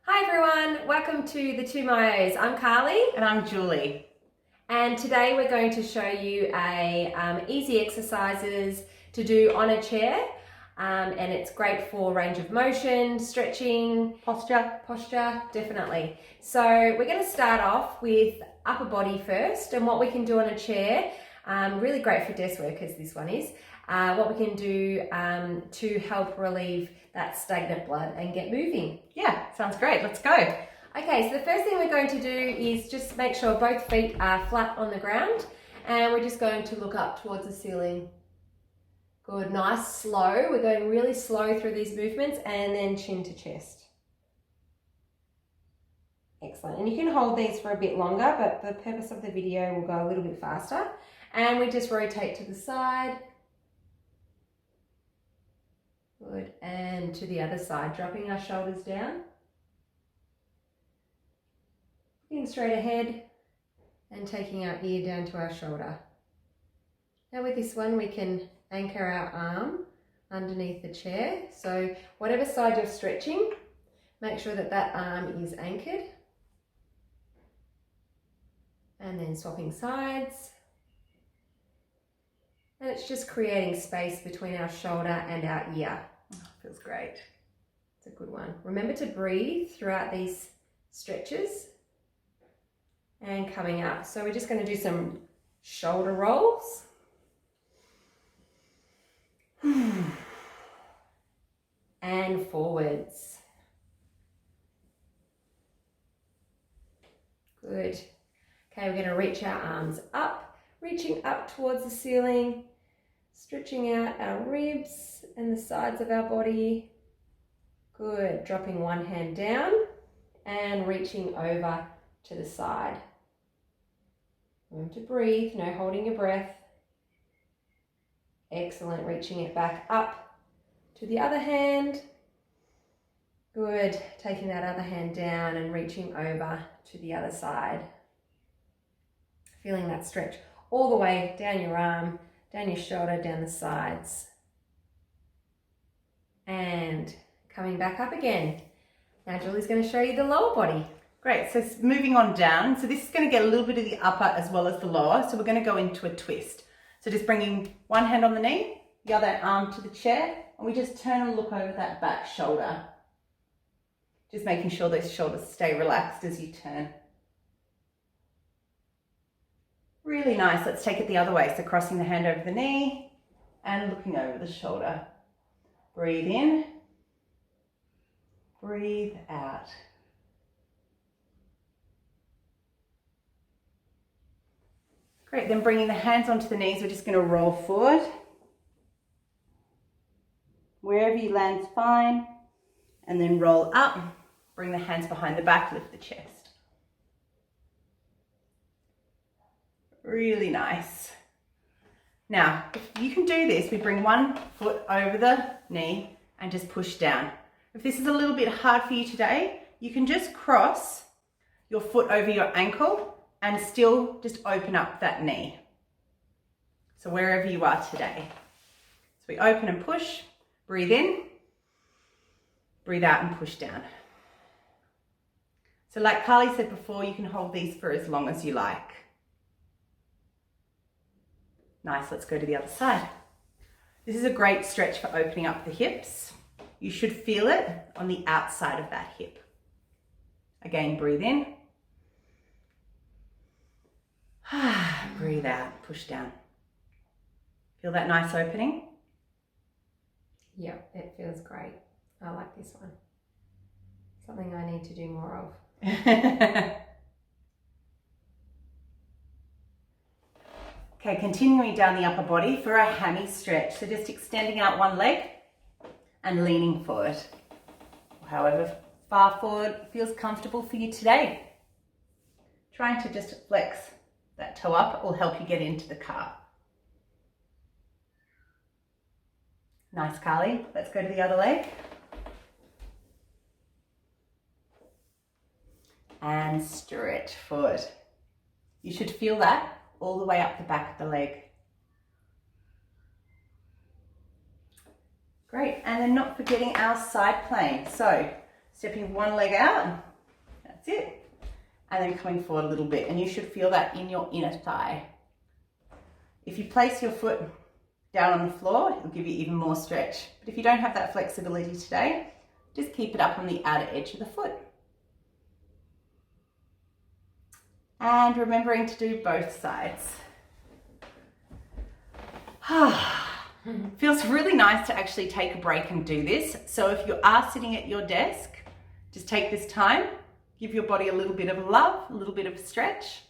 Hi everyone, welcome to the Two Myos. I'm Carly. And I'm Julie. And today we're going to show you easy exercises to do on a chair. And it's great for range of motion, stretching, posture, definitely. So we're going to start off with upper body first, and what we can do on a chair, really great for desk workers, this one is, what we can do to help relieve that stagnant blood and get moving. Yeah, sounds great. Let's go. Okay, so the first thing we're going to do is just make sure both feet are flat on the ground, and we're just going to look up towards the ceiling. Good, nice, slow. We're going really slow through these movements, and then chin to chest. Excellent, and you can hold these for a bit longer, but the purpose of the video will go a little bit faster. And we just rotate to the side. Good, and to the other side, dropping our shoulders down. Looking straight ahead and taking our ear down to our shoulder. Now with this one, we can anchor our arm underneath the chair. So whatever side you're stretching, make sure that that arm is anchored. And then swapping sides. And it's just creating space between our shoulder and our ear. Oh, feels great. It's a good one. Remember to breathe throughout these stretches. And coming up. So we're just going to do some shoulder rolls. And forwards. Good. Okay, we're going to reach our arms up, reaching up towards the ceiling, stretching out our ribs and the sides of our body. Good. Dropping one hand down and reaching over to the side. Remember to breathe, no holding your breath. Excellent, reaching it back up to the other hand. Good, taking that other hand down and reaching over to the other side. Feeling that stretch all the way down your arm, down your shoulder, down the sides. And coming back up again. Now Julie's going to show you the lower body. Great, so moving on down. So this is going to get a little bit of the upper as well as the lower. So we're going to go into a twist. So just bringing one hand on the knee, the other arm to the chair, and we just turn and look over that back shoulder. Just making sure those shoulders stay relaxed as you turn. Really nice. Let's take it the other way. So crossing the hand over the knee and looking over the shoulder. Breathe in, breathe out. Great, then bringing the hands onto the knees, we're just going to roll forward. Wherever you land's fine. And then roll up, bring the hands behind the back, lift the chest. Really nice. Now, if you can do this, we bring one foot over the knee and just push down. If this is a little bit hard for you today, you can just cross your foot over your ankle and still just open up that knee. So wherever you are today. So we open and push, breathe in, breathe out and push down. So like Carly said before, you can hold these for as long as you like. Nice, let's go to the other side. This is a great stretch for opening up the hips. You should feel it on the outside of that hip. Again, breathe in. Breathe out, push down. Feel that nice opening? Yeah, it feels great. I like this one. Something I need to do more of. Okay, continuing down the upper body for a hammy stretch. So just extending out one leg and leaning forward. However far forward feels comfortable for you today. Trying to just flex that toe up will help you get into the calf. Nice, Carly. Let's go to the other leg. And stretch forward. You should feel that all the way up the back of the leg. Great, and then not forgetting our side plank. So Stepping one leg out, that's it. And then coming forward a little bit, and you should feel that in your inner thigh. If you place your foot down on the floor, it'll give you even more stretch. But if you don't have that flexibility today, just keep it up on the outer edge of the foot. And remembering to do both sides. Feels really nice to actually take a break and do this. So if you are sitting at your desk, just take this time, give your body a little bit of love, a little bit of stretch.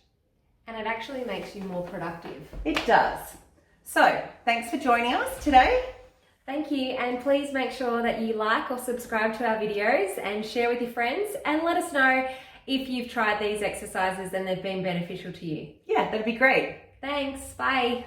And it actually makes you more productive. It does. So thanks for joining us today. Thank you, and please make sure that you like or subscribe to our videos and share with your friends, and let us know if you've tried these exercises and they've been beneficial to you. Yeah, that'd be great. Thanks, bye.